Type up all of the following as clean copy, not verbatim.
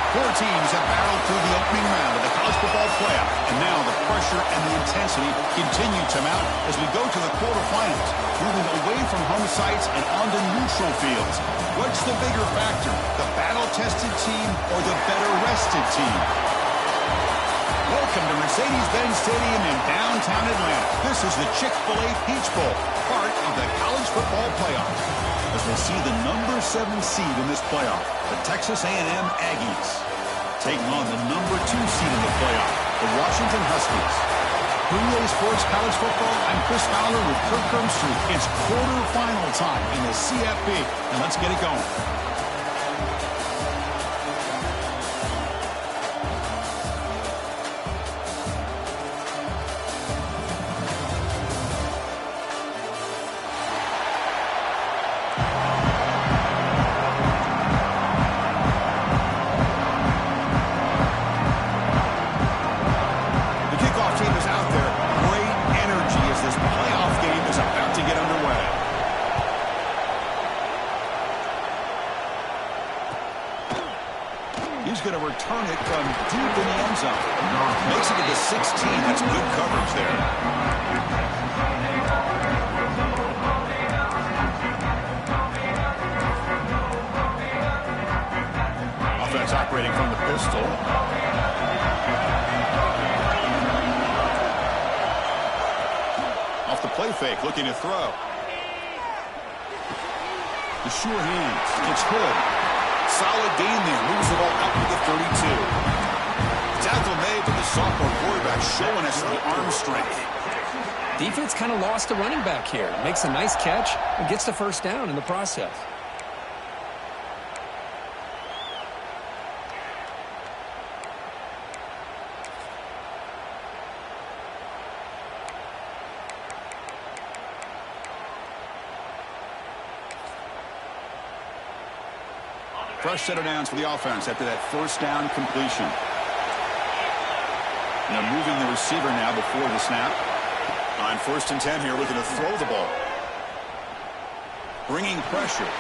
Four teams have battled through the opening round of the college football playoff, and now the pressure and the intensity continue to mount as we go to the quarterfinals, moving away from home sites and onto neutral fields. What's the bigger factor, the battle-tested team or the better-rested team? Welcome to Mercedes-Benz Stadium in downtown Atlanta. This is the Chick-fil-A Peach Bowl, part of the college football playoff, as we'll see the number 7 seed in this playoff, the Texas A&M Aggies, taking on the number 2 seed in the playoff, the Washington Huskies. EA Sports College Football, I'm Chris Fowler with Kirk Kirkstreet. It's quarterfinal time in the CFP, and let's get it going. He's going to return it from deep in the end zone. Makes it to the 16. That's good coverage there. Offense operating from the pistol. Off the play fake, looking to throw. The sure hands. It's Hood. Solid gain there. Moves the ball up to the 32. Tackle made, but the sophomore quarterback showing us the arm strength. Defense kind of lost the running back here. Makes a nice catch and gets the first down in the process. Fresh set of downs for the offense after that first down completion. Now moving the receiver now before the snap. On 1st and 10 here, looking to throw the ball. Bringing pressure.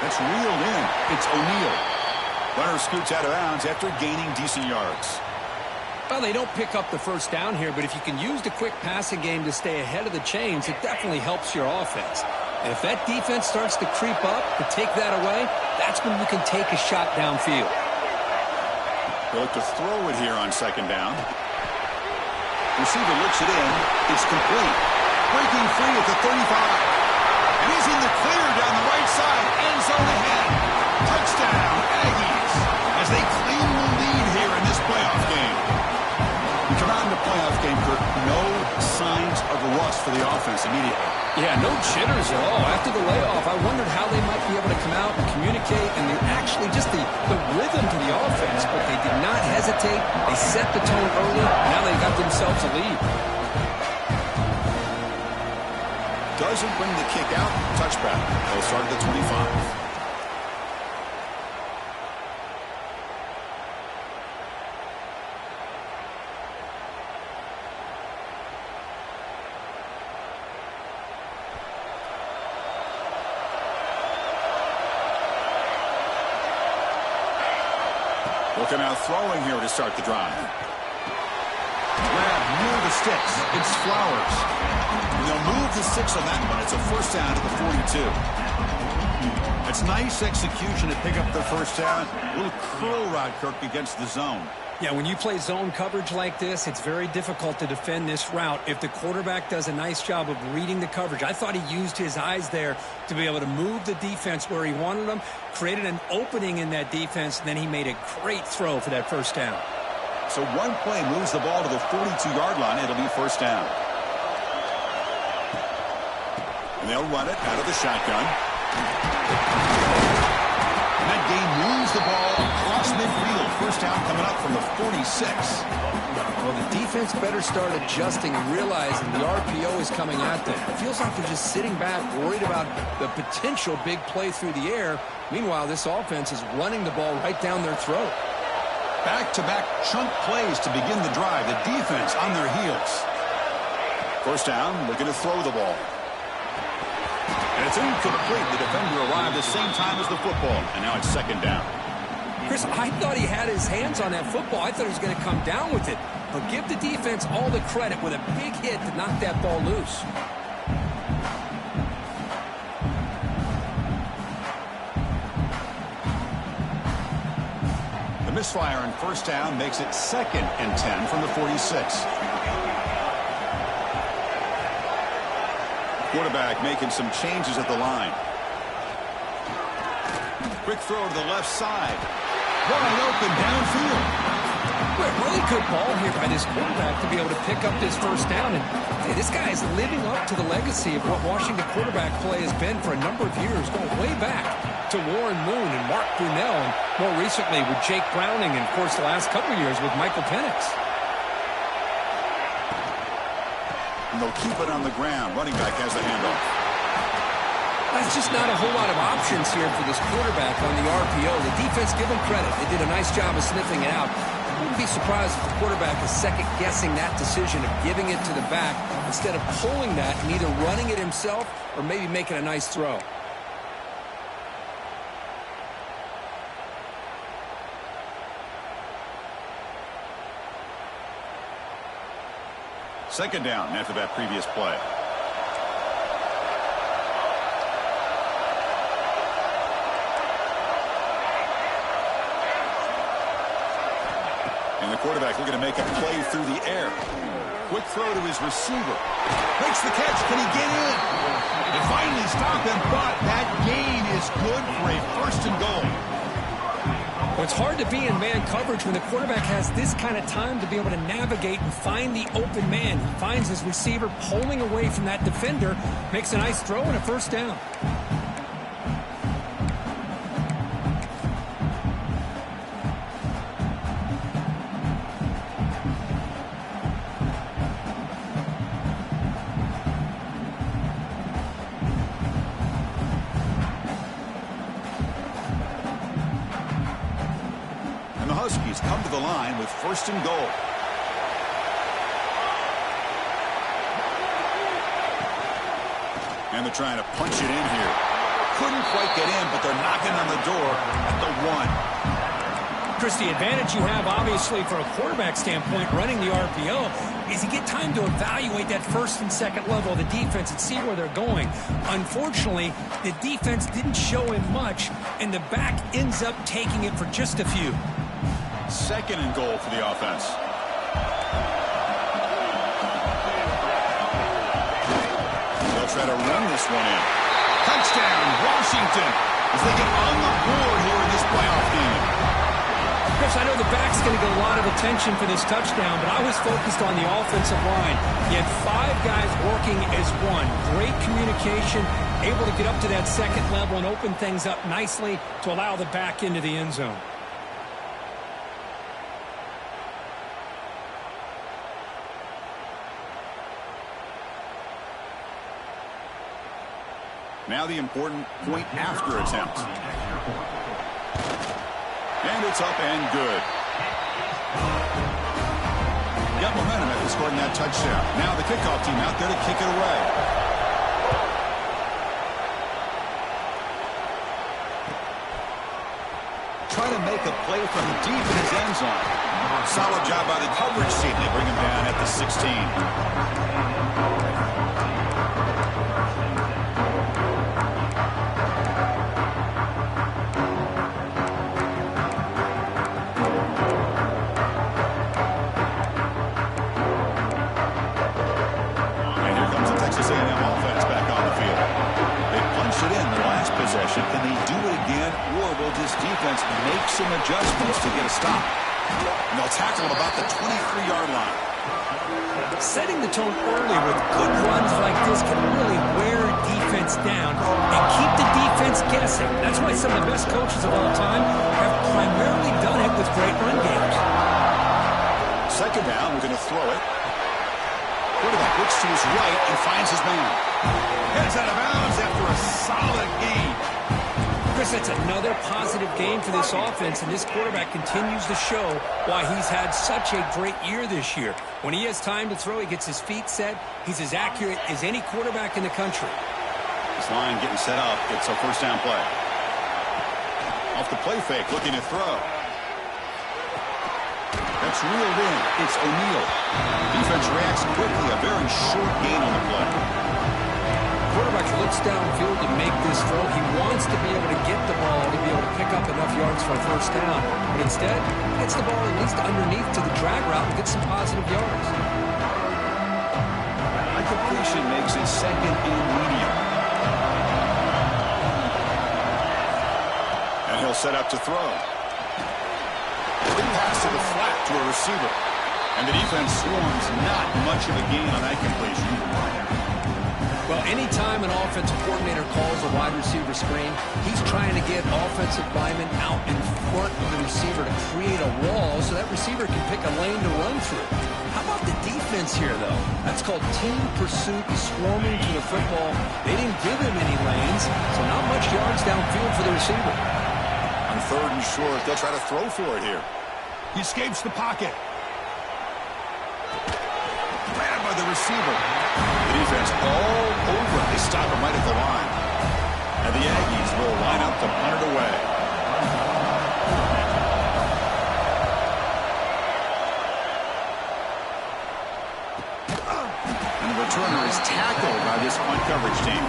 That's reeled in. It's O'Neal. Runner scoots out of bounds after gaining decent yards. Well, they don't pick up the first down here, but if you can use the quick passing game to stay ahead of the chains, it definitely helps your offense. And if that defense starts to creep up to take that away, that's when you can take a shot downfield. They'll look to throw it here on 2nd down. Receiver looks it in. It's complete. Breaking free at the 35. And he's in the clear down the right side. End zone ahead. Touchdown, Aggies, as they claim the lead here in this playoff game. We come out in the playoff game, Kirk. No signs of rust for the offense immediately. Yeah, no jitters at all. After the layoff, I wondered how they might be able to come out and communicate and actually just the rhythm to the offense, but they did not hesitate. They set the tone early. Now they got themselves a lead. Doesn't bring the kick out. Touchback. They'll start at the 25. Looking out throwing here to start the drive. Grab near the sticks. It's Flowers. And they'll move the 6 on that one. It's a first down to the 42. It's nice execution to pick up the first down. A little curl route, Kirk, against the zone. Yeah, when you play zone coverage like this, it's very difficult to defend this route if the quarterback does a nice job of reading the coverage. I thought he used his eyes there to be able to move the defense where he wanted them, created an opening in that defense, and then he made a great throw for that first down. So one play moves the ball to the 42-yard line. It'll be first down. And they'll run it out of the shotgun. And that game moves the ball across midfield. First down coming up from the 46. Well, the defense better start adjusting and realizing the RPO is coming at them. It feels like they're just sitting back, worried about the potential big play through the air. Meanwhile, this offense is running the ball right down their throat. Back-to-back chunk plays to begin the drive. The defense on their heels. First down, looking to throw the ball. And it's incomplete. The defender arrived the same time as the football. And now it's second down. Chris, I thought he had his hands on that football. I thought he was going to come down with it. But give the defense all the credit with a big hit to knock that ball loose. The misfire on first down makes it 2nd and 10 from the 46. Quarterback making some changes at the line. Quick throw to the left side. Wide open downfield. Really good ball here by this quarterback to be able to pick up this first down. And hey, this guy is living up to the legacy of what Washington quarterback play has been for a number of years, going way back to Warren Moon and Mark Brunell, and more recently with Jake Browning, and, of course, the last couple of years with Michael Penix. And they'll keep it on the ground. Running back has the handoff. That's just not a whole lot of options here for this quarterback on the RPO. The defense, give them credit. They did a nice job of sniffing it out. I wouldn't be surprised if the quarterback is second-guessing that decision of giving it to the back instead of pulling that and either running it himself or maybe making a nice throw. Second down after that previous play. And the quarterback looking to make a play through the air. Quick throw to his receiver. Makes the catch. Can he get in? They finally stop him, but that gain is good for a 1st and goal. Well, it's hard to be in man coverage when the quarterback has this kind of time to be able to navigate and find the open man. He finds his receiver pulling away from that defender, makes a nice throw and a 1st down. Huskies come to the line with 1st and goal. And they're trying to punch it in here. Couldn't quite get in, but they're knocking on the door at the 1. Chris, the advantage you have, obviously, from a quarterback standpoint, running the RPO, is you get time to evaluate that 1st and 2nd level of the defense and see where they're going. Unfortunately, the defense didn't show him much, and the back ends up taking it for just a few. 2nd and goal for the offense. They'll try to run this one in. Touchdown, Washington, as they get on the board here in this playoff game. Chris, I know the back's going to get a lot of attention for this touchdown, but I was focused on the offensive line. You had 5 guys working as one. Great communication, able to get up to that 2nd level and open things up nicely to allow the back into the end zone. Now the important point after attempt. And it's up and good. Got momentum after scoring that touchdown. Now the kickoff team out there to kick it away. Trying to make a play from deep in his end zone. Solid job by the coverage team. They bring him down at the 16. Can they do it again, or will this defense make some adjustments to get a stop? And they'll tackle him about the 23-yard line. Setting the tone early with good runs like this can really wear defense down and keep the defense guessing. That's why some of the best coaches of all time have primarily done it with great run games. 2nd down, we're going to throw it. Quarterback looks to his right and finds his man. Heads out of bounds after a solid game. Chris, that's another positive game for this offense, and this quarterback continues to show why he's had such a great year this year. When he has time to throw, he gets his feet set. He's as accurate as any quarterback in the country. This line getting set up. It's a 1st down play. Off the play fake, looking to throw. It's reeled in. It's O'Neal. Defense reacts quickly. A very short gain on the play. Quarterback looks downfield to make this throw. He wants to be able to get the ball to be able to pick up enough yards for a first down. But instead, he gets the ball at least underneath to the drag route and gets some positive yards. High completion makes it second and medium. And he'll set up to throw. Big pass to the flat to a receiver. And the defense swarms. Not much of a gain on that completion. Well, anytime an offensive coordinator calls a wide receiver screen, he's trying to get offensive linemen out in front of the receiver to create a wall so that receiver can pick a lane to run through. How about the defense here, though? That's called team pursuit, swarming to the football. They didn't give him any lanes, so not much yards downfield for the receiver. On third and short, they'll try to throw for it here. He escapes the pocket. Grabbed by the receiver. The defense all over. They stop him right at the line. And the Aggies will line up to punt it away. And the returner is tackled by this punt coverage team.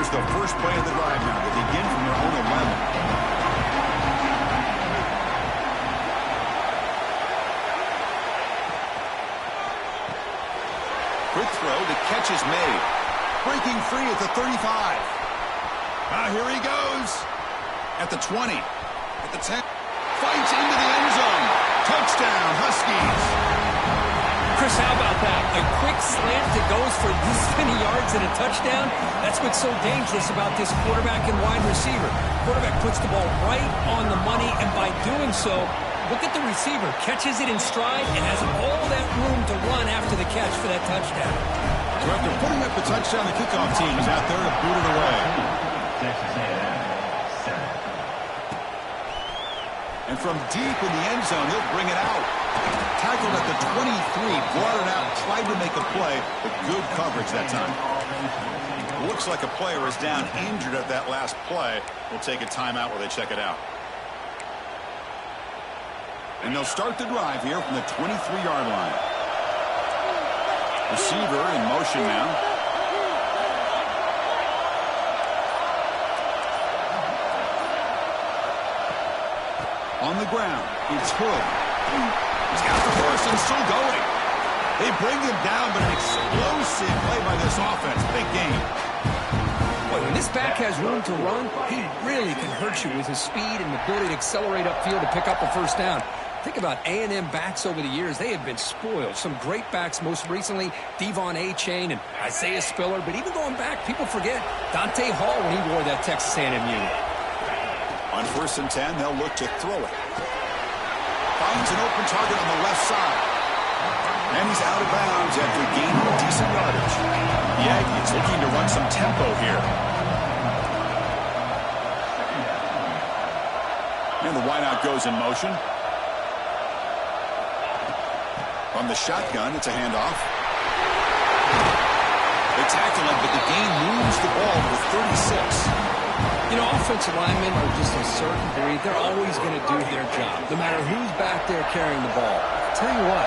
The first play of the drive now. They begin from their own 11. Quick throw. The catch is made. Breaking free at the 35. Here he goes. At the 20. At the 10. Fights into the end zone. Touchdown, Huskies. Chris, how about that? A quick slant that goes for this many yards and a touchdown. That's what's so dangerous about this quarterback and wide receiver. Quarterback puts the ball right on the money, and by doing so, look at the receiver. Catches it in stride and has all that room to run after the catch for that touchdown. So after putting up the touchdown, the kickoff team is out there to boot it away. And from deep in the end zone, he'll bring it out. Tackled at the 23, brought it out, tried to make a play, but good coverage that time. Looks like a player is down injured at that last play. We'll take a timeout while they check it out. And they'll start the drive here from the 23-yard line. Receiver in motion now. On the ground, it's Hood. He's got the horse and still going. They bring him down, but an explosive play by this offense. Big game. Boy, when this back has room to run, he really can hurt you with his speed and ability to accelerate upfield to pick up a first down. Think about A&M backs over the years. They have been spoiled. Some great backs, most recently Devon A-Chain and Isaiah Spiller. But even going back, people forget Dante Hall when he wore that Texas A&M unit. On first and 10, they'll look to throw it. Finds an open target on the left side. And he's out of bounds after gaining decent yardage. The Aggies looking to run some tempo here. And the wideout goes in motion. From the shotgun, it's a handoff. They tackle him, but the gain moves the ball to the 36. You know, offensive linemen are just a certain breed. They're always going to do their job, no matter who's back there carrying the ball. I'll tell you what,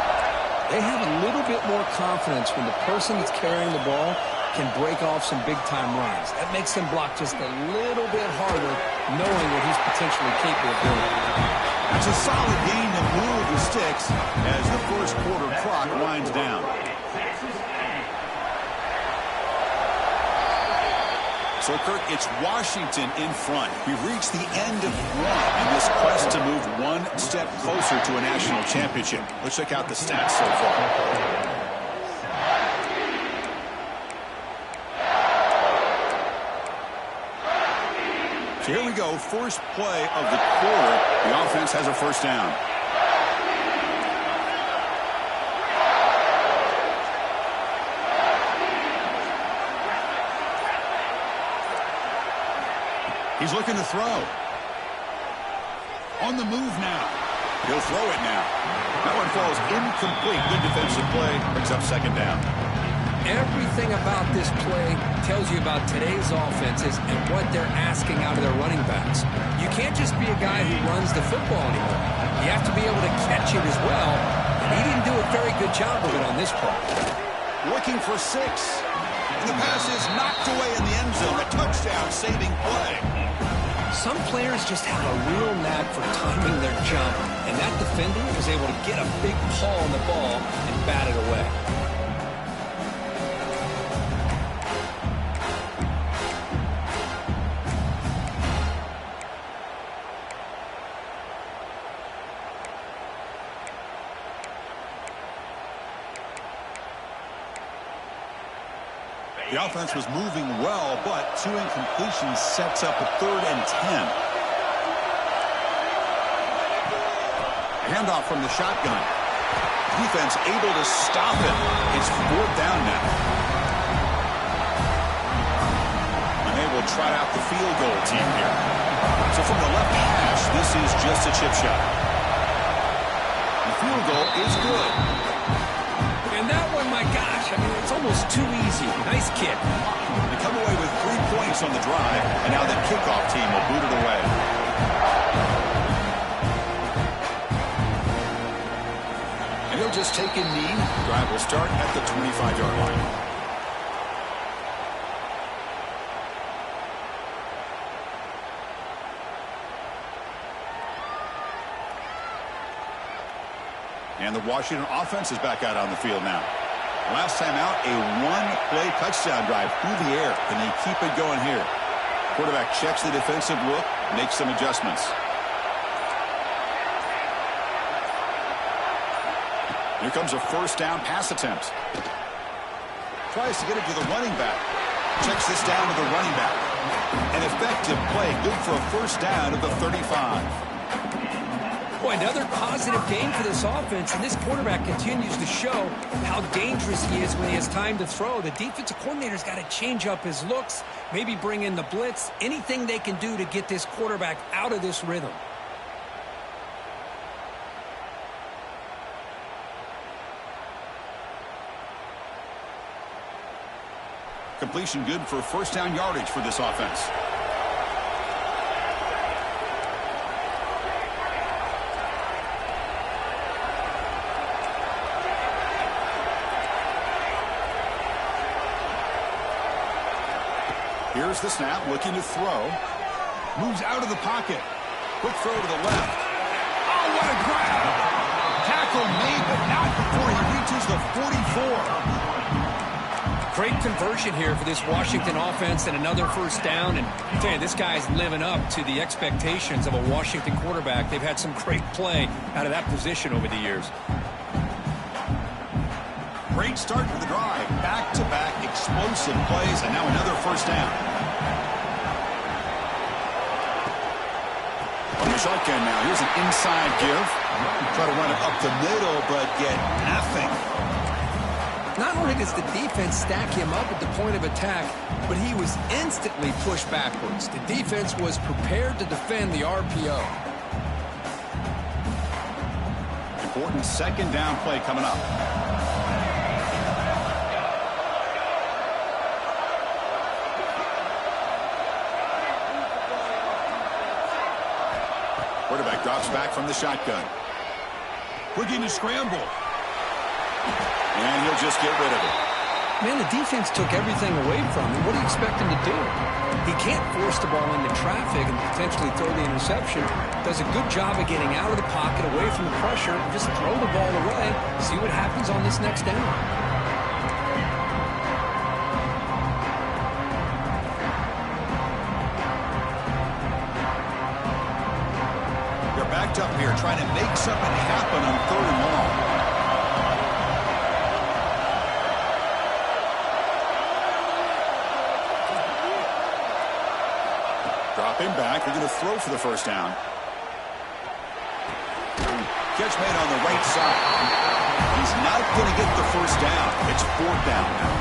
they have a little bit more confidence when the person that's carrying the ball can break off some big-time runs. That makes them block just a little bit harder, knowing what he's potentially capable of doing. That's a solid gain to move the sticks as the first quarter clock winds down. So, Kirk, it's Washington in front. We've reached the end of one in this quest to move one step closer to a national championship. Let's check out the stats so far. So here we go, first play of the quarter. The offense has a first down. He's looking to throw. On the move now. He'll throw it now. That one falls incomplete. Good defensive play. Brings up second down. Everything about this play tells you about today's offenses and what they're asking out of their running backs. You can't just be a guy who runs the football anymore. You have to be able to catch it as well, and he didn't do a very good job of it on this play. Looking for 6. And the pass is knocked away in the end zone. A touchdown-saving play. Some players just have a real knack for timing their jump, and that defender was able to get a big paw on the ball and bat it away. The offense was moving well, but 2 incompletions sets up a 3rd and 10. Handoff from the shotgun. Defense able to stop it. It's 4th down now. And they will try out the field goal team here. So from the left hash, this is just a chip shot. The field goal is good. And that one, my gosh, I mean, it's almost too easy. Nice kick. They come away with 3 points on the drive, and now the kickoff team will boot it away. And he'll just take a knee. Drive will start at the 25-yard line. And the Washington offense is back out on the field now. Last time out, a 1-play touchdown drive through the air. Can they keep it going here? Quarterback checks the defensive look, makes some adjustments. Here comes a 1st down pass attempt. Tries to get it to the running back. Checks this down to the running back. An effective play, good for a 1st down at the 35. Boy, another positive game for this offense, and this quarterback continues to show how dangerous he is when he has time to throw. The defensive coordinator's got to change up his looks, maybe bring in the blitz, anything they can do to get this quarterback out of this rhythm. Completion good for 1st down yardage for this offense. Here's the snap, looking to throw. Moves out of the pocket. Quick throw to the left. Oh, what a grab! Tackle made, but not before he reaches the 44. Great conversion here for this Washington offense and another 1st down. And I tell you, this guy's living up to the expectations of a Washington quarterback. They've had some great play out of that position over the years. Great start to the drive. Back-to-back explosive plays, and now another 1st down. On the shotgun now, here's an inside give. Try to run it up the middle, but get nothing. Not only does the defense stack him up at the point of attack, but he was instantly pushed backwards. The defense was prepared to defend the RPO. Important 2nd down play coming up. Quarterback drops back from the shotgun. Looking to scramble. And he'll just get rid of it. Man, the defense took everything away from him. What do you expect him to do? He can't force the ball into traffic and potentially throw the interception. Does a good job of getting out of the pocket, away from the pressure, and just throw the ball away. See what happens on this next down. Up here trying to make something happen on 3rd and long. Dropping back. They're going to throw for the 1st down. Catch made on the right side. He's not going to get the 1st down. It's 4th down now.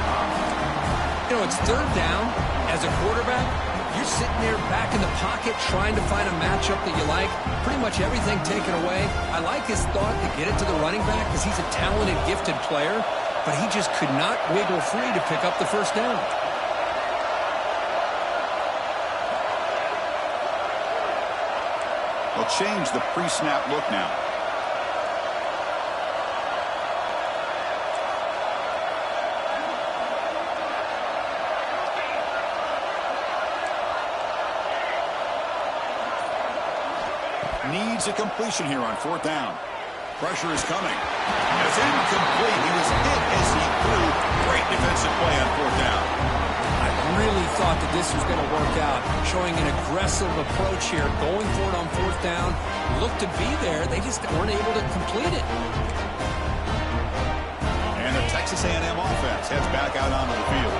You know, it's 3rd down. As a quarterback, You're sitting there back in the pocket trying to find a matchup that you like. Pretty much everything taken away. I like his thought to get it to the running back because he's a talented, gifted player, but he just could not wiggle free to pick up the first down. They'll change the pre-snap look now. Needs a completion here on 4th down. Pressure is coming. It's incomplete. He was hit as he threw. Great defensive play on 4th down. I really thought that this was going to work out, showing an aggressive approach here, going for it on 4th down. Looked to be there. They just weren't able to complete it. And the Texas A&M offense heads back out onto the field.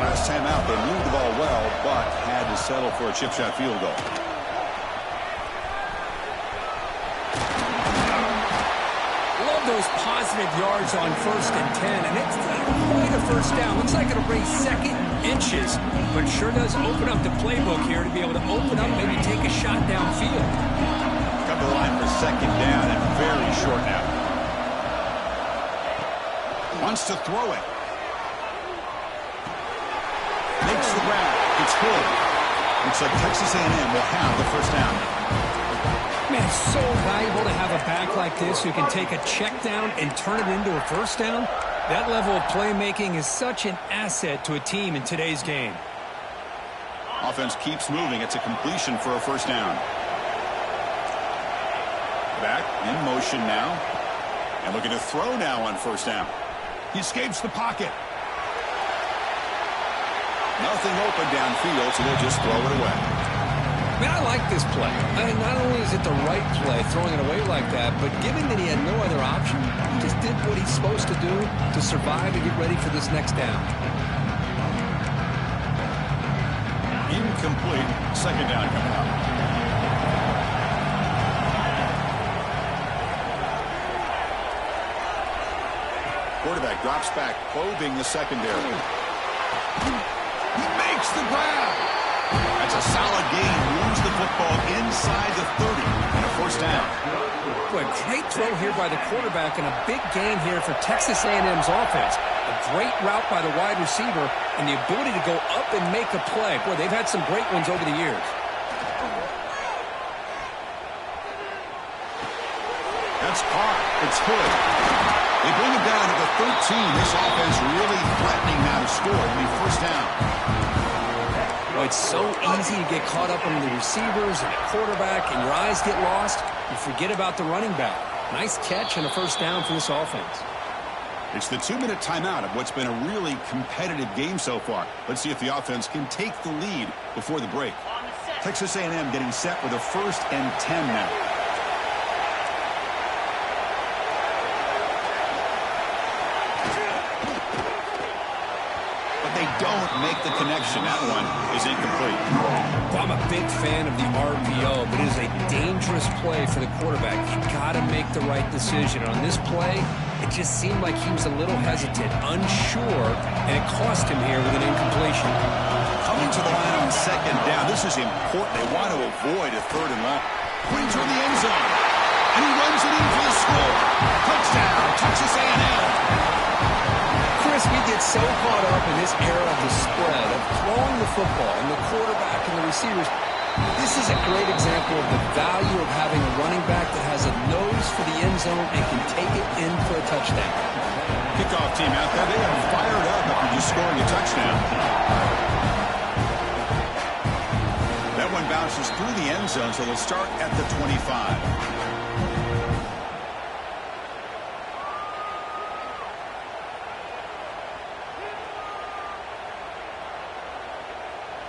Last time out, they moved the ball well, but had to settle for a chip shot field goal. Those positive yards on 1st and 10, and it's not quite a first down. Looks like it'll bring 2nd inches, but sure does open up the playbook here to be able to open up, maybe take a shot downfield. Come to the line for 2nd down and very short now. Wants to throw it. Makes the grab. It's good. Looks like Texas A&M will have the first down. Man, it's so valuable to have a back like this who can take a check down and turn it into a first down. That level of playmaking is such an asset to a team in today's game. Offense keeps moving. It's a completion for a first down. Back in motion now. And looking to throw now on 1st down. He escapes the pocket. Nothing open downfield, so they'll just throw it away. Man, I like this play. I mean, not only is it the right play, throwing it away like that, but given that he had no other option, he just did what he's supposed to do to survive and get ready for this next down. Incomplete. 2nd down coming up. Quarterback drops back, probing the secondary. He makes the grab. That's a solid gain. Moves the football inside the 30 and a first down. Boy, great throw here by the quarterback and a big gain here for Texas A&M's offense. A great route by the wide receiver and the ability to go up and make a play. Boy, they've had some great ones over the years. That's caught. It's good. They bring him down to the 13. This offense really threatening now to score. It'll be first down. Well, it's so easy to get caught up on the receivers and the quarterback, and your eyes get lost. You forget about the running back. Nice catch and a first down for this offense. It's the 2-minute timeout of what's been a really competitive game so far. Let's see if the offense can take the lead before the break. Texas A&M getting set with a 1st and 10 now. They don't make the connection. That one is incomplete. Well, I'm a big fan of the RPO, but it is a dangerous play for the quarterback. You've got to make the right decision. On this play, it just seemed like he was a little hesitant, unsure, and it cost him here with an incompletion. Coming to the line on 2nd down. This is important. They want to avoid a 3rd and long. Putting toward the end zone. And he runs it in for the score. Touchdown, Texas A&M. Chris, we get so caught up in this era of the spread, of throwing the football and the quarterback and the receivers. This is a great example of the value of having a running back that has a nose for the end zone and can take it in for a touchdown. Kickoff team out there, they are fired up after just scoring a touchdown. That one bounces through the end zone, so they'll start at the 25.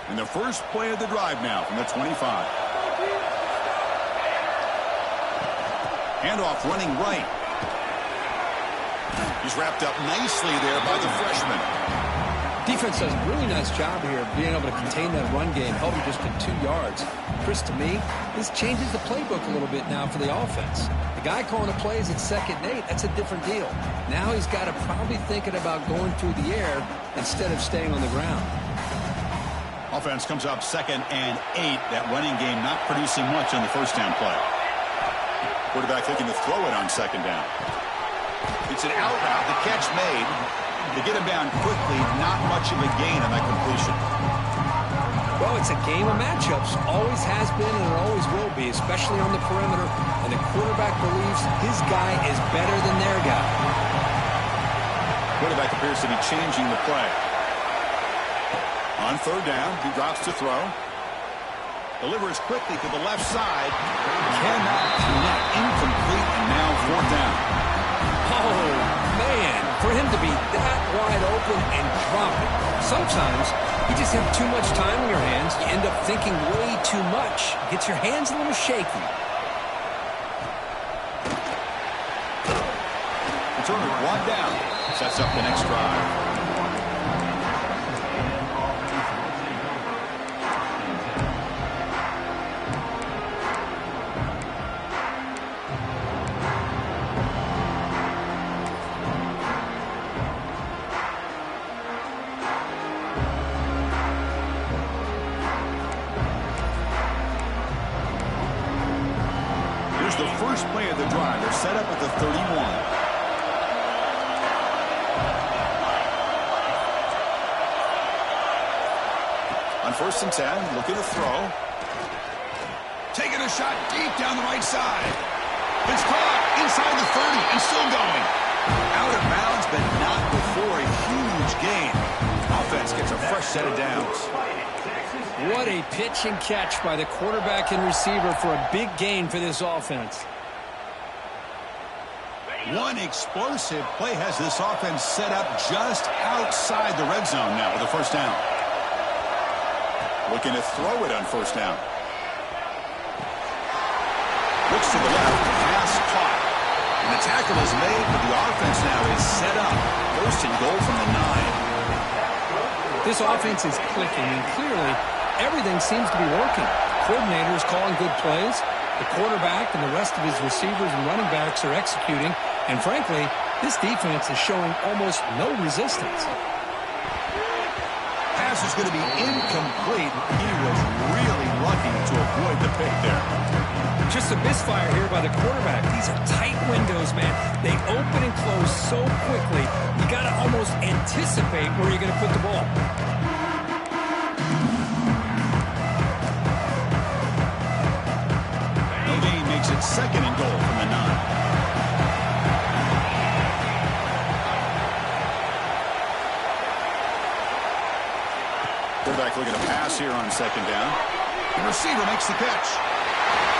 And the first play of the drive now from the 25. Handoff running right. He's wrapped up nicely there by the freshman. Defense does a really nice job here of being able to contain that run game, held him just to 2 yards. Chris, to me, this changes the playbook a little bit now for the offense. The guy calling the plays at 2nd and 8, that's a different deal. Now he's got to probably thinking about going through the air instead of staying on the ground. Offense comes up 2nd and 8. That running game not producing much on the first down play. Quarterback looking to throw it on 2nd down. It's an out route. The catch made. To get him down quickly, not much of a gain on that completion. Well, it's a game of matchups. Always has been and it always will be, especially on the perimeter. And the quarterback believes his guy is better than their guy. Quarterback appears to be changing the play. On 3rd down, he drops to throw. Delivers quickly to the left side. Cannot connect. Incomplete, and now 4th down. Oh, man. For him to be that wide open and drop it. Sometimes you just have too much time in your hands. You end up thinking way too much. Gets your hands a little shaky. Returner 1 down. Sets up the next drive. The first play of the drive. They're set up at the 31. On 1st and 10, looking to throw. Taking a shot deep down the right side. It's caught inside the 30 and still going. Out of bounds, but not before a huge gain. Offense gets a fresh set of downs. What a pitch and catch by the quarterback and receiver for a big gain for this offense. One explosive play has this offense set up just outside the red zone now with a 1st down. Looking to throw it on 1st down. Looks to the left, pass caught. And the tackle is made, but the offense now is set up. 1st and goal from the 9. This offense is clicking, and clearly everything seems to be working. The coordinator is calling good plays. The quarterback and the rest of his receivers and running backs are executing. And frankly, this defense is showing almost no resistance. Pass is going to be incomplete. He was really lucky to avoid the pick there. Just a misfire here by the quarterback. These are tight windows, man. They open and close so quickly. You got to almost anticipate where you're going to put the ball. Makes it 2nd and goal from the 9. Quarterback looking to pass here on 2nd down. The receiver makes the catch.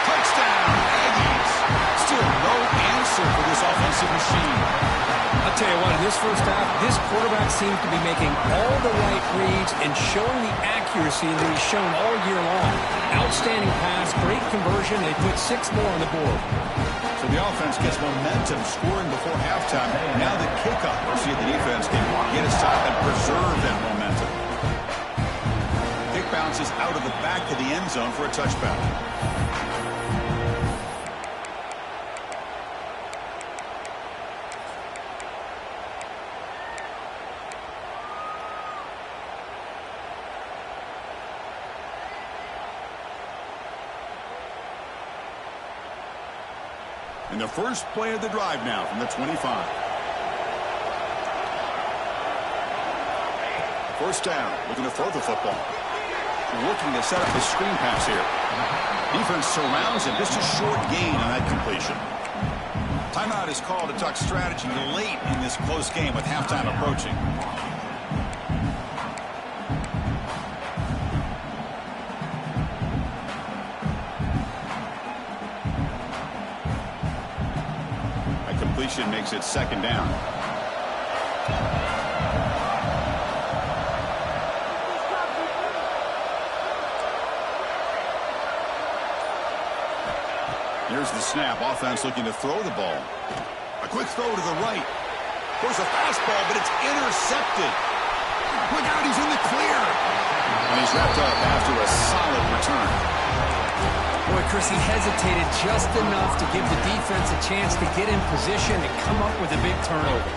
Touchdown, Aggies. Still no answer for this offensive machine. I'll tell you what, in this first half, this quarterback seems to be making all the right reads and showing the accuracy that he's shown all year long. Outstanding pass, great conversion. They put 6 more on the board. So the offense gets momentum, scoring before halftime. Now the kickoff. We'll see if the defense can get a stop and preserve that momentum. Kick bounces out of the back of the end zone for a touchback. And the first play of the drive now from the 25. 1st down, looking to throw the football. Looking to set up a screen pass here. Defense surrounds him. Just a short gain on that completion. Timeout is called to talk strategy late in this close game with halftime approaching. Completion makes it 2nd down. Here's the snap. Offense looking to throw the ball. A quick throw to the right. There's a fastball, but it's intercepted. Look out, he's in the clear. And he's wrapped up after a solid return. Boy, Chris, he hesitated just enough to give the defense a chance to get in position and come up with a big turnover.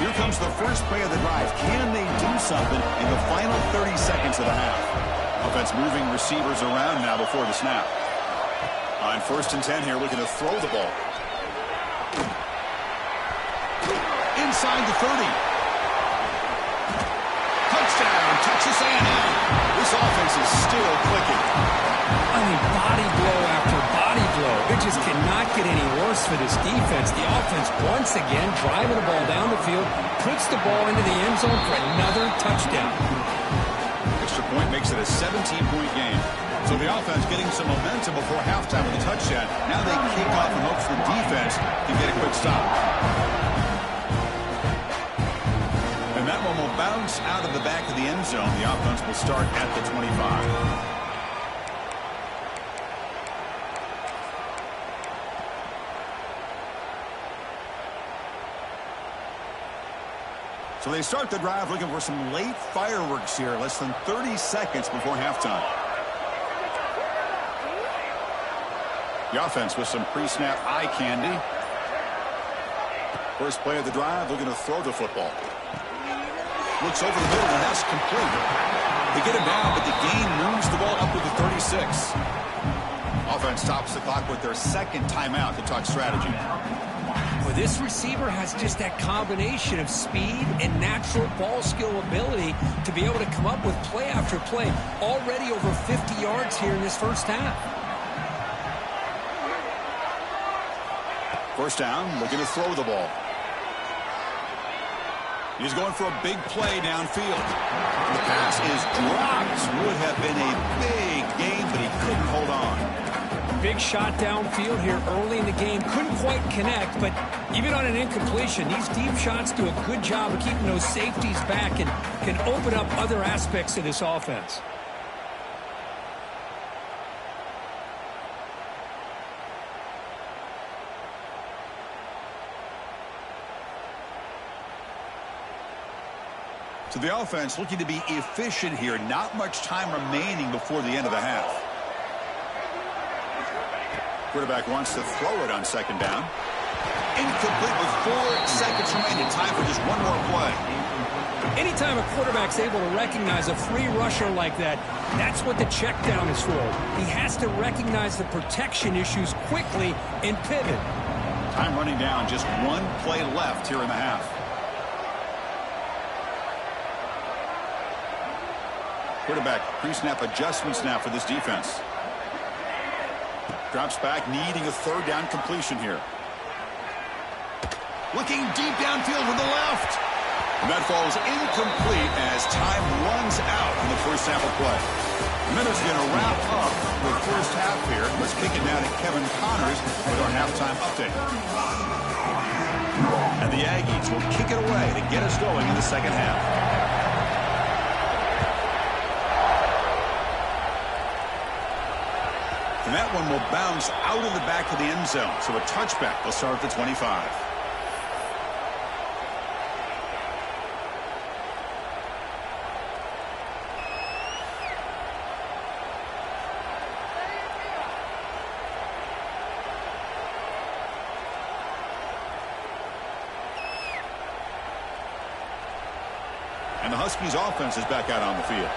Here comes the first play of the drive. Can they do something in the final 30 seconds of the half? Offense moving receivers around now before the snap. On 1st and 10 here, looking to throw the ball. Inside the 30. Touchdown, Texas A&M. This offense is still clicking. I mean, body blow after body blow. It just cannot get any worse for this defense. The offense, once again, driving the ball down the field, puts the ball into the end zone for another touchdown. Extra point makes it a 17-point game. So the offense getting some momentum before halftime with a touchdown. Now they kick off and hope for the defense to get a quick stop. And that one will bounce out of the back of the end zone. The offense will start at the 25. So they start the drive looking for some late fireworks here. Less than 30 seconds before halftime. The offense with some pre-snap eye candy. First play of the drive, looking to throw the football. Looks over the middle, and that's complete. They get him down, but the gain moves the ball up to the 36. Offense stops the clock with their second timeout to talk strategy. Well, this receiver has just that combination of speed and natural ball skill ability to be able to come up with play after play. Already over 50 yards here in this first half. First down, looking to throw the ball. He's going for a big play downfield. The pass is dropped. Would have been a big gain, but he couldn't hold on. Big shot downfield here early in the game. Couldn't quite connect, but even on an incompletion, these deep shots do a good job of keeping those safeties back and can open up other aspects of this offense. So the offense looking to be efficient here. Not much time remaining before the end of the half. Quarterback wants to throw it on second down. Incomplete with 4 seconds remaining. Time for just one more play. Anytime a quarterback's able to recognize a free rusher like that, that's what the check down is for. He has to recognize the protection issues quickly and pivot. Time running down. Just one play left here in the half. Quarterback pre-snap adjustments now for this defense. Drops back, needing a third down completion here. Looking deep downfield to the left. And that falls incomplete as time runs out in the first half of play. Minutes going to wrap up the first half here. Let's kick it down to Kevin Connors with our halftime update. And the Aggies will kick it away to get us going in the second half. And that one will bounce out of the back of the end zone. So a touchback will start at the 25. And the Huskies offense is back out on the field.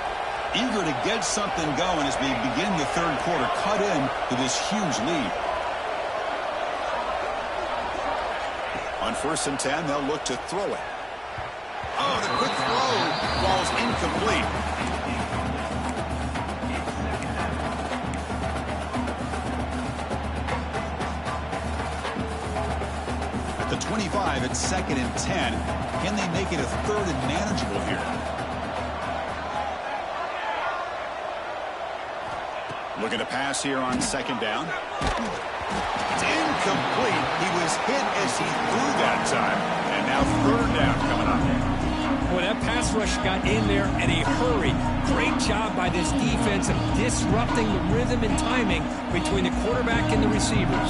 Eager to get something going as we begin the third quarter, cut in to this huge lead. On 1st and 10, they'll look to throw it. Oh, the quick throw falls incomplete. At the 25, it's 2nd and 10. Can they make it a 3rd and manageable here? Looking to pass here on 2nd down. It's incomplete. He was hit as he threw that time. And now 3rd down coming up. Well, that pass rush got in there in a hurry. Great job by this defense of disrupting the rhythm and timing between the quarterback and the receivers.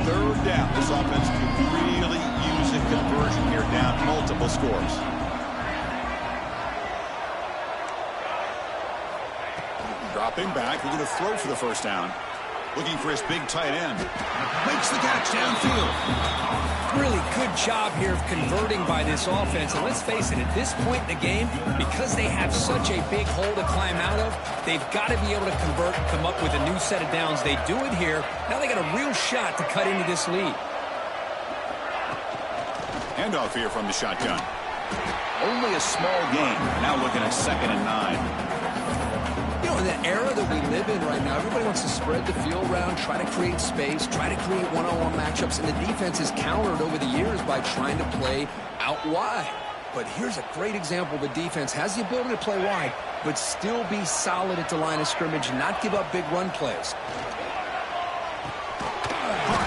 3rd down. This offense can really use a conversion here, down multiple scores. Dropping back, looking to throw for the first down. Looking for his big tight end. Big Makes the catch downfield. Really good job here of converting by this offense. And let's face it, at this point in the game, because they have such a big hole to climb out of, they've got to be able to convert and come up with a new set of downs. They do it here. Now they got a real shot to cut into this lead. Handoff here from the shotgun. Only a small gain. Now looking at 2nd and 9. You know, in the era that we live in right now, everybody wants to spread the field around, try to create space, try to create one-on-one matchups, and the defense is countered over the years by trying to play out wide. But here's a great example of a defense has the ability to play wide, but still be solid at the line of scrimmage and not give up big run plays.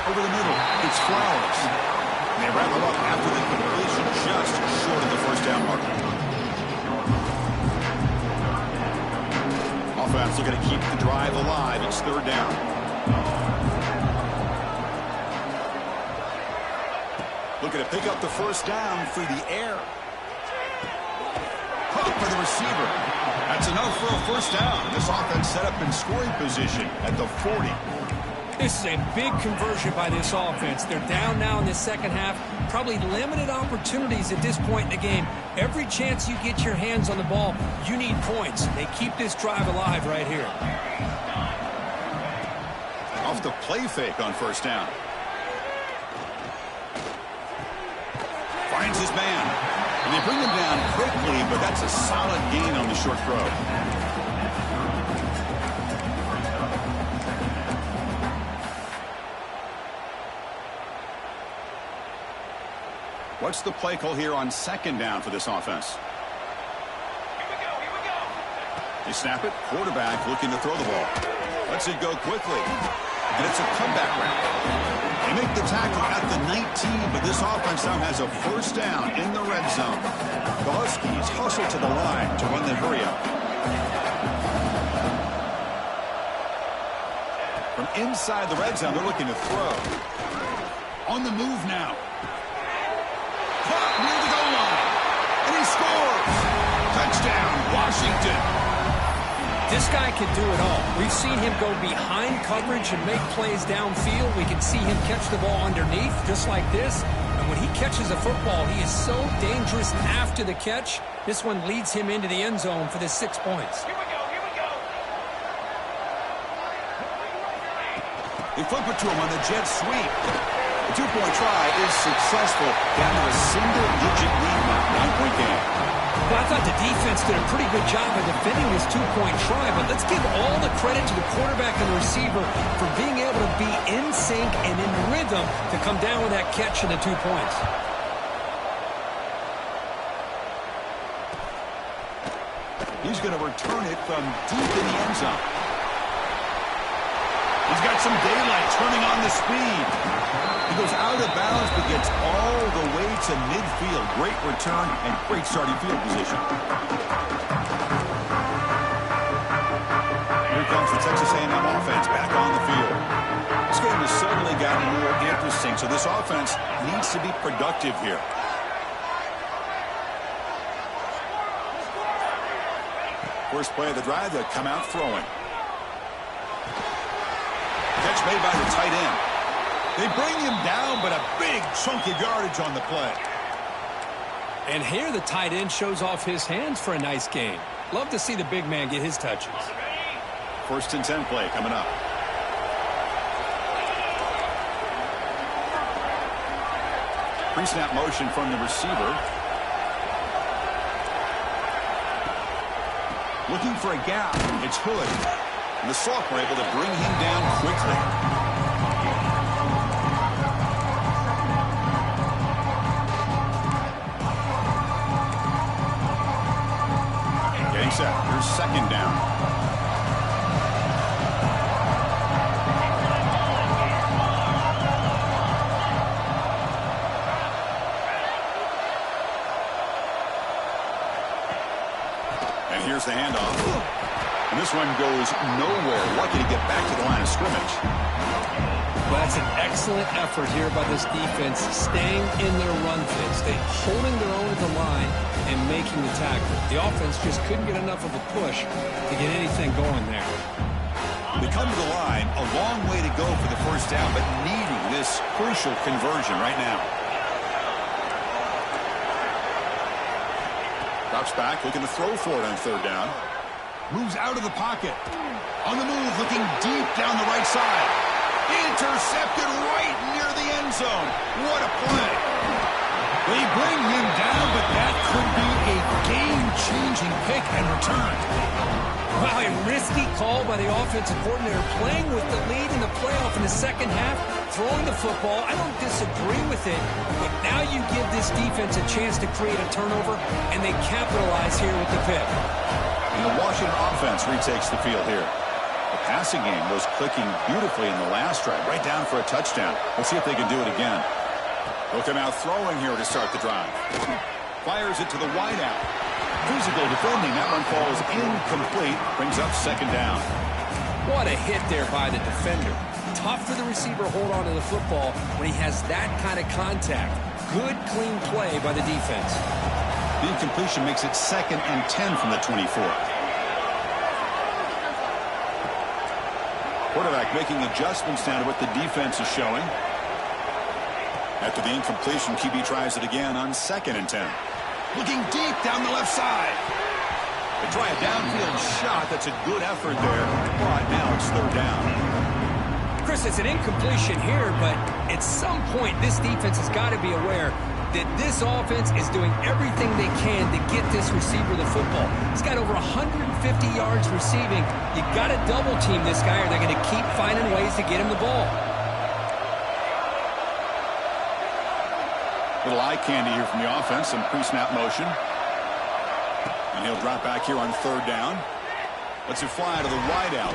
Over the middle, it's Flowers. They wrap it up after the completion, just short of the first down mark. Offense looking to keep the drive alive. It's 3rd down. Looking to pick up the first down through the air. Caught for the receiver. That's enough for a first down. This offense set up in scoring position at the 40. This is a big conversion by this offense. They're down now in the second half. Probably limited opportunities at this point in the game. Every chance you get your hands on the ball, you need points. They keep this drive alive right here. Off the play fake on first down. Finds his man. And they bring him down quickly, but that's a solid gain on the short throw. What's the play call here on 2nd down for this offense? Here we go. They snap it. Quarterback looking to throw the ball. Lets it go quickly. And it's a comeback round. They make the tackle at the 19, but this offense now has a first down in the red zone. The Huskies hustle to the line to run the hurry up. From inside the red zone, they're looking to throw. On the move now. Caught near the goal line. And he scores. Touchdown, Washington. This guy can do it all. We've seen him go behind coverage and make plays downfield. We can see him catch the ball underneath, just like this. And when he catches a football, he is so dangerous after the catch. This one leads him into the end zone for the 6 points. Here we go. They flip it to him on the jet sweep. The 2-point try is successful. Down to a single-digit lead now. 9-point game. Well, I thought the defense did a pretty good job of defending this 2-point try, but let's give all the credit to the quarterback and the receiver for being able to be in sync and in rhythm to come down with that catch and the 2 points. He's going to return it from deep in the end zone. He's got some daylight turning on the speed. He goes out of bounds but gets all the way to midfield. Great return and great starting field position. Here comes the Texas A&M offense back on the field. This game has suddenly gotten more interesting, so this offense needs to be productive here. First play of the drive, they'll come out throwing. Catch made by the tight end. They bring him down, but a big chunk of yardage on the play. And here the tight end shows off his hands for a nice gain. Love to see the big man get his touches. 1st and 10 play coming up. Pre-snap motion from the receiver. Looking for a gap. It's Hood. And the sophomore able to bring him down quickly. Getting set. Here's 2nd down. And here's the handoff. And this one goes nowhere. Lucky to get back to the line of scrimmage. Well, that's an excellent effort here by this defense, staying in their run phase. They holding their own at the line and making the tackle. The offense just couldn't get enough of a push to get anything going there. They come to the line, a long way to go for the first down, but needing this crucial conversion right now. Drops back, looking to throw for it on third down. Moves out of the pocket. On the move, looking deep down the right side. Intercepted right near the end zone. What a play. They bring him down, but that could be a game-changing pick and return. Wow, a risky call by the offensive coordinator, playing with the lead in the playoff in the second half, throwing the football. I don't disagree with it, but now you give this defense a chance to create a turnover, and they capitalize here with the pick. And the Washington offense retakes the field here. The passing game was clicking beautifully in the last drive, right down for a touchdown. Let's see if they can do it again. Looking out throwing here to start the drive. Fires it to the wideout. Physical defending. That one falls incomplete. Brings up second down. What a hit there by the defender. Tough for the receiver to hold on to the football when he has that kind of contact. Good, clean play by the defense. The incompletion makes it 2nd and 10 from the 24. Quarterback making adjustments now to what the defense is showing. After the incompletion, QB tries it again on 2nd and 10. Looking deep down the left side. They try a downfield shot. That's a good effort there. But now it's third down. Chris, it's an incompletion here, but at some point, this defense has got to be aware that this offense is doing everything they can to get this receiver the football. He's got over 150 yards receiving. You got to double team this guy, or they're going to keep finding ways to get him the ball. Little eye candy here from the offense, some pre-snap motion. And he'll drop back here on third down. Lets it fly to the wideout.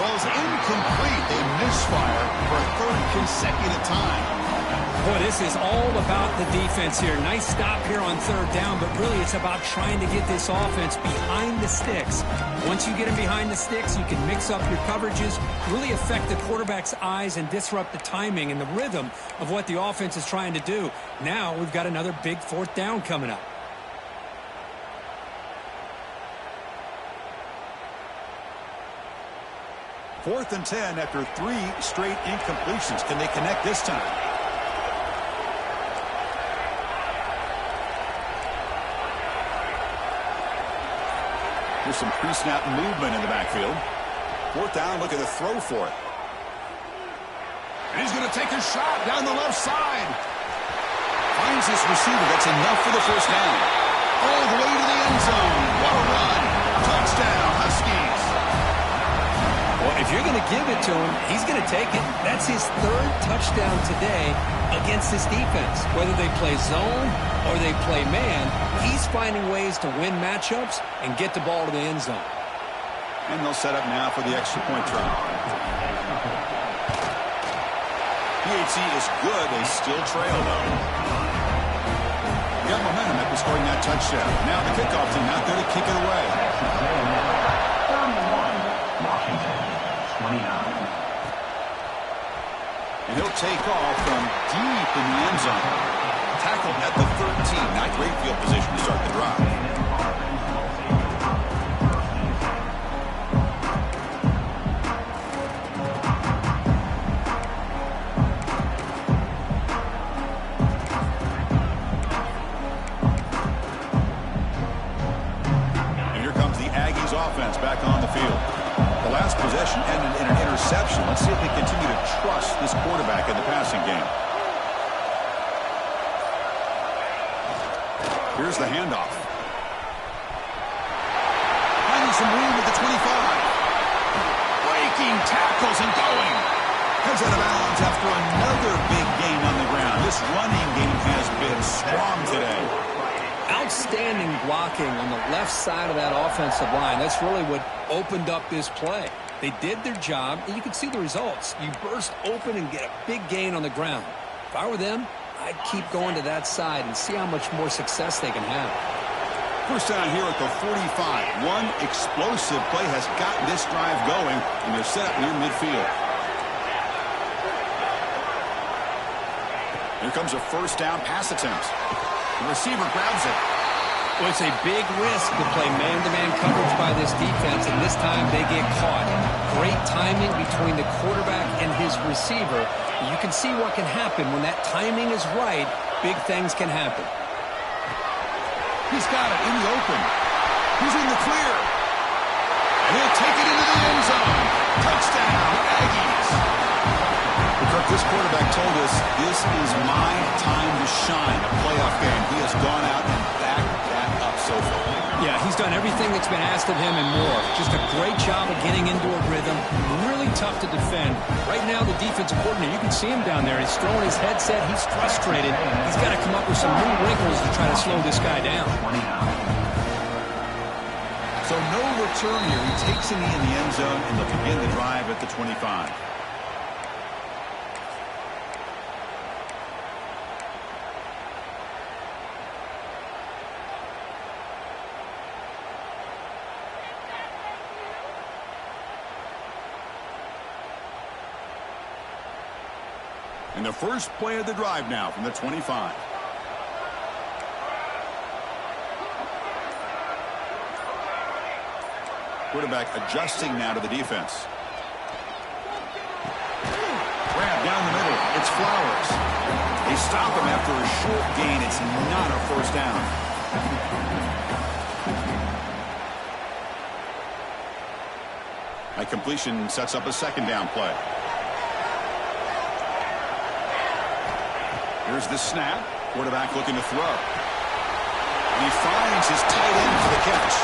Falls incomplete. They misfire for a third consecutive time. Boy, this is all about the defense here. Nice stop here on third down, but really it's about trying to get this offense behind the sticks. Once you get them behind the sticks, you can mix up your coverages, really affect the quarterback's eyes and disrupt the timing and the rhythm of what the offense is trying to do. Now we've got another big fourth down coming up. Fourth and 10 after 3 straight incompletions. Can they connect this time? Here's some pre-snap movement in the backfield. Fourth down, look at the throw for it. And he's going to take a shot down the left side. Finds this receiver. That's enough for the first down. All the way to the end zone. What a run. Touchdown, Huskies. Well, if you're going to give it to him, he's going to take it. That's his 3rd touchdown today against this defense. Whether they play zone or they play man, he's finding ways to win matchups and get the ball to the end zone. And they'll set up now for the extra point try. PHC is good. They still trail, though. Got momentum after scoring that touchdown. Now the kickoff team out there to kick it away. And he'll take off from deep in the end zone. Tackled at the 13. Not great field position to start the drive. And here comes the Aggies offense back on the field. The last possession ended in an interception. Let's see if they continue to trust this quarterback in the passing game. Here's the handoff. Finding some room at the 25. Breaking tackles and going. Heads out of bounds after another big gain on the ground. This running game has been strong today. Outstanding blocking on the left side of that offensive line. That's really what opened up this play. They did their job, and you can see the results. You burst open and get a big gain on the ground. If I were them, I'd keep going to that side and see how much more success they can have. First down here at the 45. One explosive play has gotten this drive going, and they're set up near midfield. Here comes a first down pass attempt. The receiver grabs it. Well, it's a big risk to play man-to-man coverage by this defense, and this time they get caught. Great timing between the quarterback and his receiver. You can see what can happen when that timing is right. Big things can happen. He's got it in the open. He's in the clear. And he'll take it into the end zone. Touchdown, Aggies. Kirk, this quarterback told us this is my time to shine, a playoff game. He has gone out and backed that up so far. Yeah, he's done everything that's been asked of him and more. Just a great job of getting into a rhythm. Really tough to defend. Right now, the defensive coordinator, you can see him down there. He's throwing his headset. He's frustrated. He's got to come up with some new wrinkles to try to slow this guy down. So no return here. He takes a knee in the end zone, and they'll begin the drive at the 25. And the first play of the drive now from the 25. Quarterback adjusting now to the defense. Grab down the middle. It's Flowers. They stop him after a short gain. It's not a first down. A completion sets up a second down play. Here's the snap. Quarterback looking to throw. And he finds his tight end for the catch.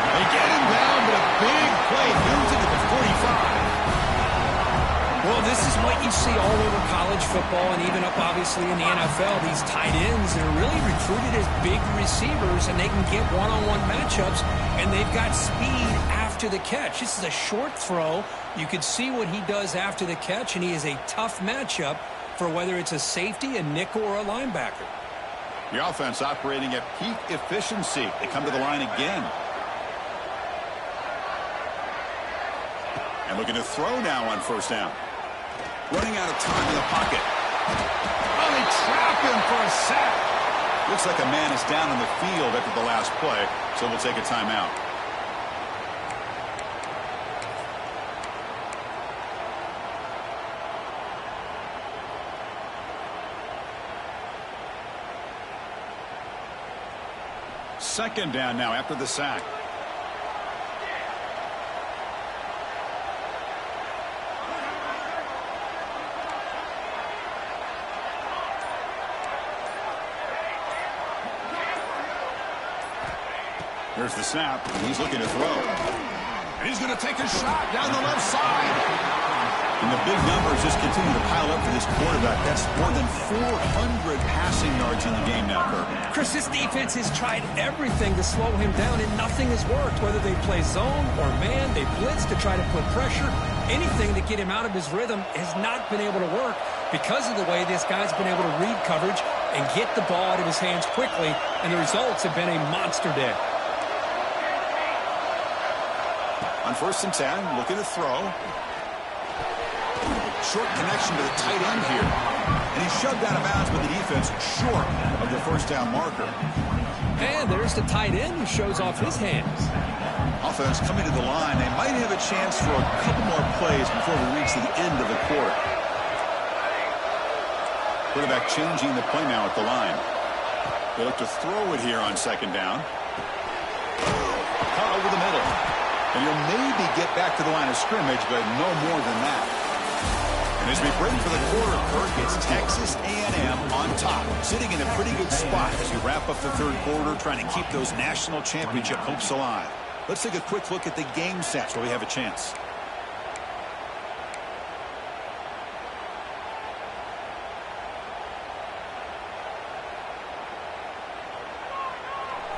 They get him down, but a big play moves into the 45. Well, this is what you see all over college football and even up, obviously, in the NFL. These tight ends are really recruited as big receivers, and they can get one-on-one matchups, and they've got speed after the catch. This is a short throw. You can see what he does after the catch, and he is a tough matchup for whether it's a safety, a nickel, or a linebacker. The offense operating at peak efficiency. They come to the line again. And looking to throw now on first down. Running out of time in the pocket. Oh, they trap him for a sack. Looks like a man is down in the field after the last play, so we'll take a timeout. Second down now after the sack. Here's the snap. He's looking to throw. And he's going to take a shot down the left side. And the big numbers just continue to pile up for this quarterback. That's more than 400 passing yards in the game now, Kirk. Chris, this defense has tried everything to slow him down, and nothing has worked. Whether they play zone or man, they blitz to try to put pressure. Anything to get him out of his rhythm has not been able to work because of the way this guy's been able to read coverage and get the ball out of his hands quickly, and the results have been a monster day. On 1st and 10, looking to throw. Short connection to the tight end here. And he's shoved out of bounds with the defense short of the first down marker. And there's the tight end who shows off his hands. Offense coming to the line. They might have a chance for a couple more plays before we reach the end of the quarter. Quarterback changing the play now at the line. They look to throw it here on second down. Caught over the middle. And he'll maybe get back to the line of scrimmage, but no more than that. And as we break for the quarter, Kirk, it's Texas A&M on top, sitting in a pretty good spot as we wrap up the third quarter, trying to keep those national championship hopes alive. Let's take a quick look at the game sets where we have a chance.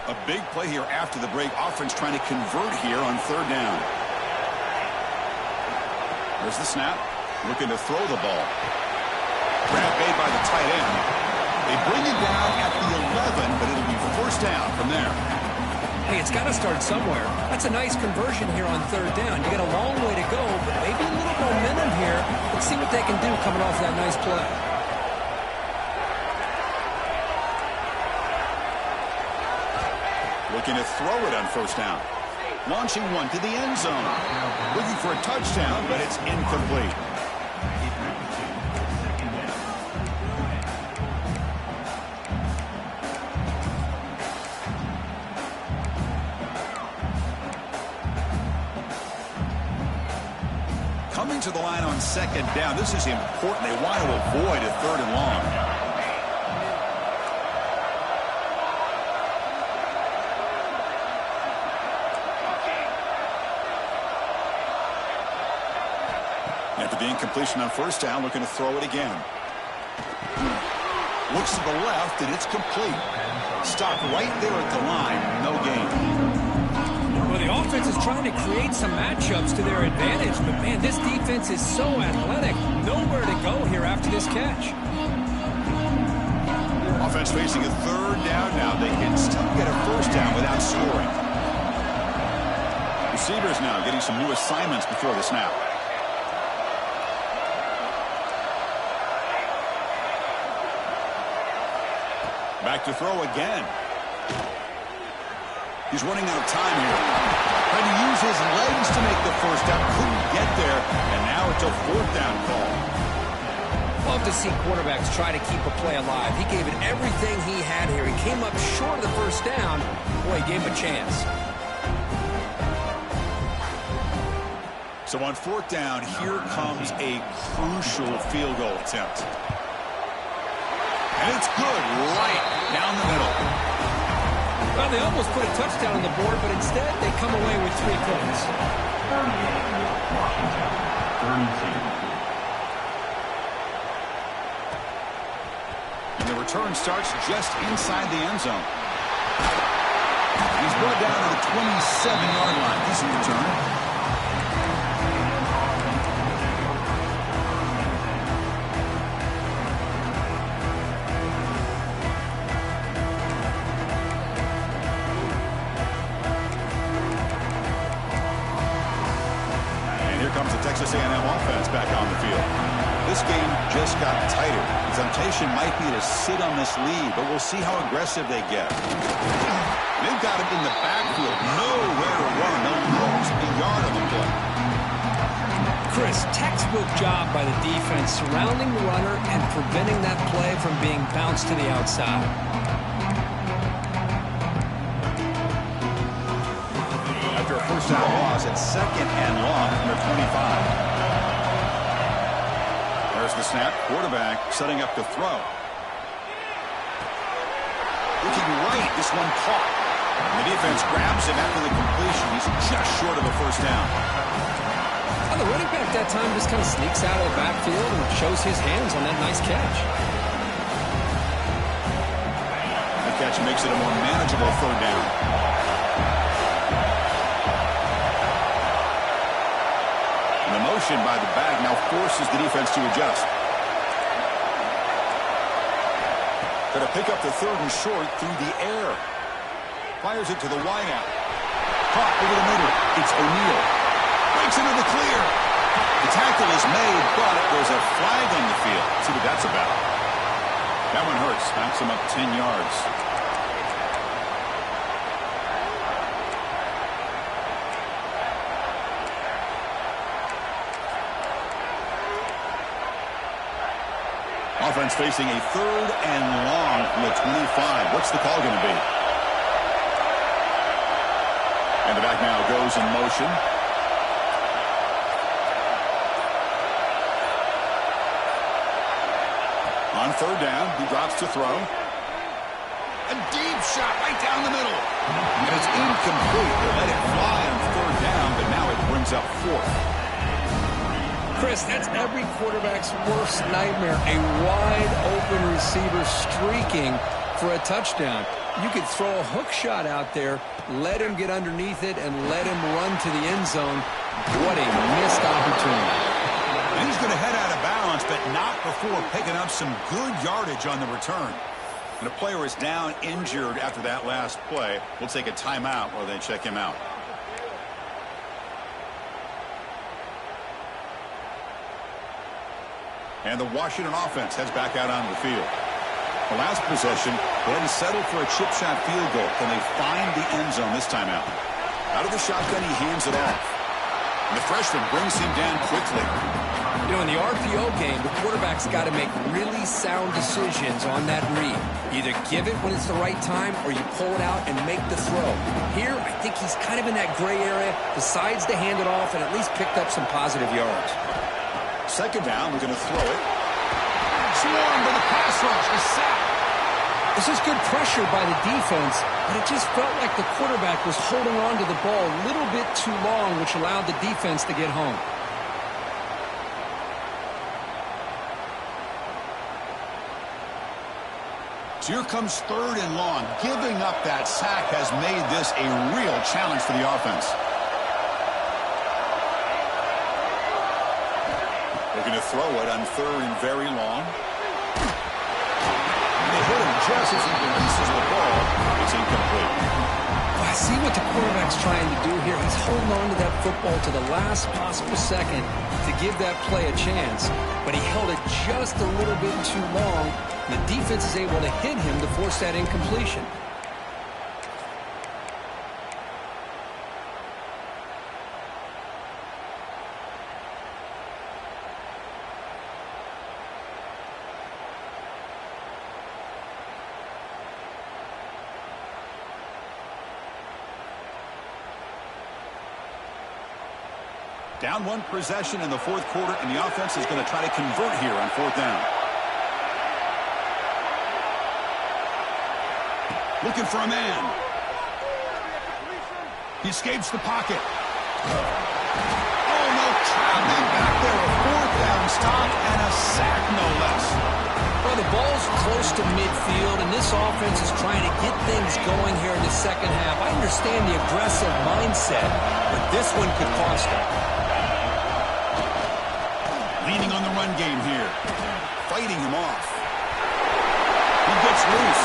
A big play here after the break. Offense trying to convert here on third down. There's the snap. Looking to throw the ball. Grab made by the tight end. They bring it down at the 11, but it'll be first down from there. Hey, it's got to start somewhere. That's a nice conversion here on third down. You got a long way to go, but maybe a little momentum here. Let's see what they can do coming off that nice play. Looking to throw it on first down. Launching one to the end zone. Looking for a touchdown, but it's incomplete. Coming to the line on second down. This is important. They want to avoid a third and long. After the incompletion on first down, looking to throw it again. Looks to the left, and it's complete. Stopped right there at the line. No gain. Well, the offense is trying to create some matchups to their advantage, but, man, this defense is so athletic. Nowhere to go here after this catch. Offense facing a third down now. They can still get a first down without scoring. Receivers now getting some new assignments before the snap. Back to throw again. He's running out of time here. Trying to use his legs to make the first down. Couldn't get there, and now it's a fourth down call. Love to see quarterbacks try to keep a play alive. He gave it everything he had here. He came up short of the first down. Boy, he gave him a chance. So on fourth down, here comes a crucial field goal attempt. And it's good right down the middle. Well, they almost put a touchdown on the board, but instead they come away with 3 points. 38, Washington, 32. And the return starts just inside the end zone. He's brought down to the 27-yard line. Easy return. Comes the Texas A&M offense back on the field. This game just got tighter. The temptation might be to sit on this lead, but we'll see how aggressive they get. They've got it in the backfield. Nowhere to run. No close a yard on the play. Chris, textbook job by the defense surrounding the runner and preventing that play from being bounced to the outside. First down loss at second and long from their 25. There's the snap. Quarterback setting up to throw. Looking right. This one caught. And the defense grabs him after the completion. He's just short of a first down. Well, the running back that time just kind of sneaks out of the backfield and shows his hands on that nice catch. The catch makes it a more manageable third down. The motion by the back now forces the defense to adjust. Going to pick up the third and short through the air. Fires it to the wideout. Caught over the middle. It's O'Neal. Breaks into the clear. The tackle is made, but there's a flag on the field. Let's see what that's about. That one hurts. Backs him up 10 yards. Offense facing a third and long from the 25. What's the call going to be? And the back now goes in motion. On third down, he drops to throw. A deep shot right down the middle. And it's incomplete. They let it fly on third down, but now it brings up fourth. Chris, that's every quarterback's worst nightmare. A wide-open receiver streaking for a touchdown. You could throw a hook shot out there, let him get underneath it, and let him run to the end zone. What a missed opportunity. And he's going to head out of bounds, but not before picking up some good yardage on the return. And a player is down injured after that last play. We'll take a timeout while they check him out. And the Washington offense heads back out onto the field. The last possession, they had to settle for a chip shot field goal. Can they find the end zone this time out? Out of the shotgun, he hands it off. And the freshman brings him down quickly. You know, in the RPO game, the quarterback's got to make really sound decisions on that read. Either give it when it's the right time or you pull it out and make the throw. Here, I think he's kind of in that gray area, decides to hand it off and at least picked up some positive yards. Second down, we're going to throw it. Swarmed by the pass rush, a sack. This is good pressure by the defense, but it just felt like the quarterback was holding on to the ball a little bit too long, which allowed the defense to get home. So here comes third and long. Giving up that sack has made this a real challenge for the offense. They're going to throw it on third and very long. They hit him just as he releases the ball. It's incomplete. I see what the quarterback's trying to do here. He's holding on to that football to the last possible second to give that play a chance. But he held it just a little bit too long. The defense is able to hit him to force that incompletion. Down one possession in the fourth quarter, and the offense is going to try to convert here on fourth down. Looking for a man. He escapes the pocket. Oh, no, traveling back there. A fourth down stop and a sack, no less. Well, the ball's close to midfield, and this offense is trying to get things going here in the second half. I understand the aggressive mindset, but this one could cost them. Leaning on the run game here. Fighting him off. He gets loose.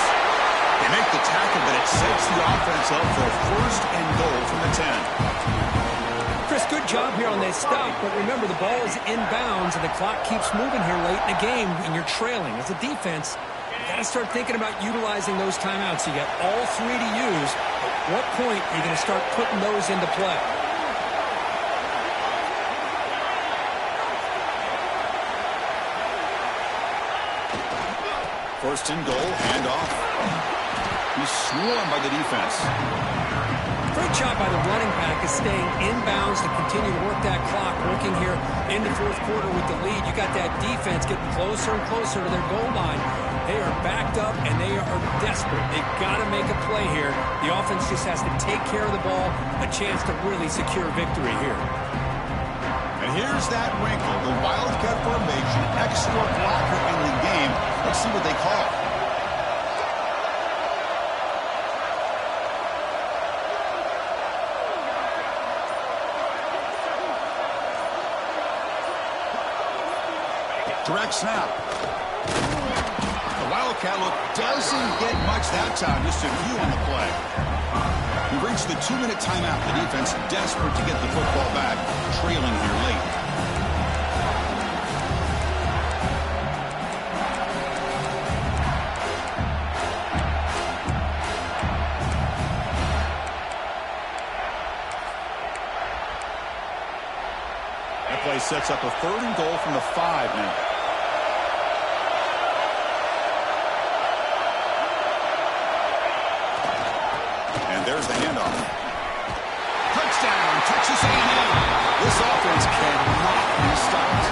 They make the tackle, but it sets the offense up for a first and goal from the 10. Chris, good job here on that stop, but remember the ball is inbounds and the clock keeps moving here late in the game when you're trailing. As a defense, you got to start thinking about utilizing those timeouts. You got all three to use. At what point are you going to start putting those into play? First and goal, handoff. He's swarmed by the defense. Great job by the running back is staying inbounds to continue to work that clock, working here in the fourth quarter with the lead. You got that defense getting closer and closer to their goal line. They are backed up and they are desperate. They've got to make a play here. The offense just has to take care of the ball, a chance to really secure victory here. And here's that wrinkle, the Wildcat formation, extra blocker in the game. Let's see what they call. Direct snap. The Wildcat look doesn't get much that time, just a few on the play. We've reached the 2-minute timeout. The defense desperate to get the football back, trailing here late. That play sets up a third and goal from the 5 now. There's the handoff. Touchdown, Texas A&M. This offense cannot be stopped.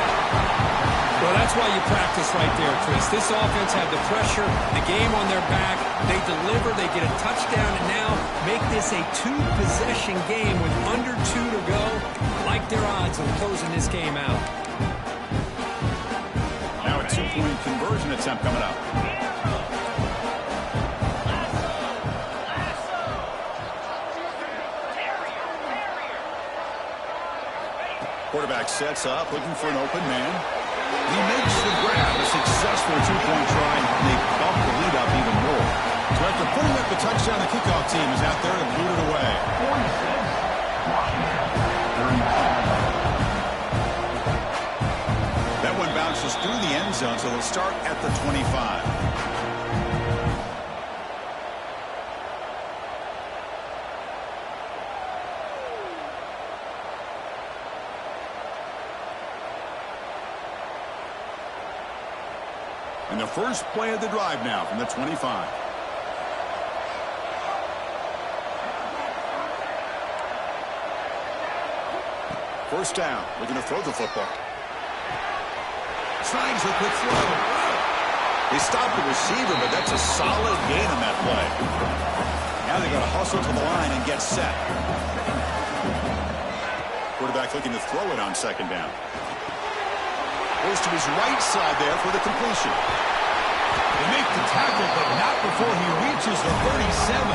Well, that's why you practice right there, Chris. This offense had the pressure, the game on their back. They deliver, they get a touchdown, and now make this a 2-possession game with under 2 to go. Like their odds of closing this game out. Now a 2-point conversion attempt coming up. Quarterback sets up, looking for an open man. He makes the grab, a successful 2-point try, and they bump the lead up even more. So after putting up the touchdown, the kickoff team is out there to boot it away. 46, that one bounces through the end zone, so they'll start at the 25. And the first play of the drive now from the 25. First down. Looking to throw the football. Slides a quick throw. They stopped the receiver, but that's a solid gain on that play. Now they got to hustle to the line and get set. Quarterback looking to throw it on second down. Goes to his right side there for the completion. They make the tackle, but not before he reaches the 37.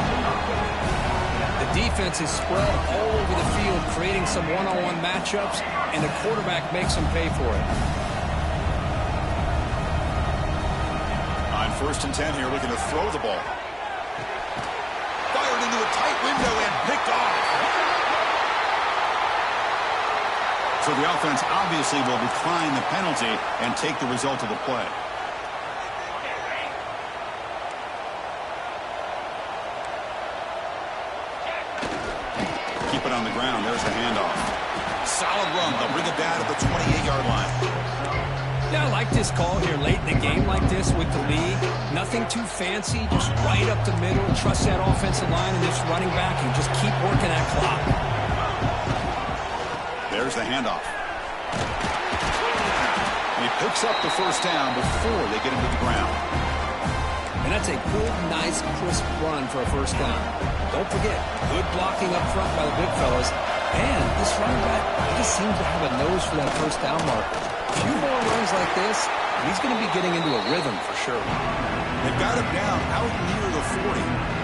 The defense is spread all over the field, creating some one-on-one matchups, and the quarterback makes them pay for it. On 1st and 10 here, looking to throw the ball. Fired into a tight window and picked off. So the offense obviously will decline the penalty and take the result of the play. Keep it on the ground. There's the handoff. Solid run. They'll bring it down at the 28-yard line. Yeah, I like this call here late in the game like this with the lead. Nothing too fancy, just right up the middle. Trust that offensive line and this running back and just keep working that clock. There's the handoff. And he picks up the first down before they get him to the ground. And that's a good, nice, crisp run for a first down. Don't forget, good blocking up front by the big fellas. And this running back, he just seems to have a nose for that first down marker. A few more runs like this, he's going to be getting into a rhythm for sure. They've got him down out near the 40.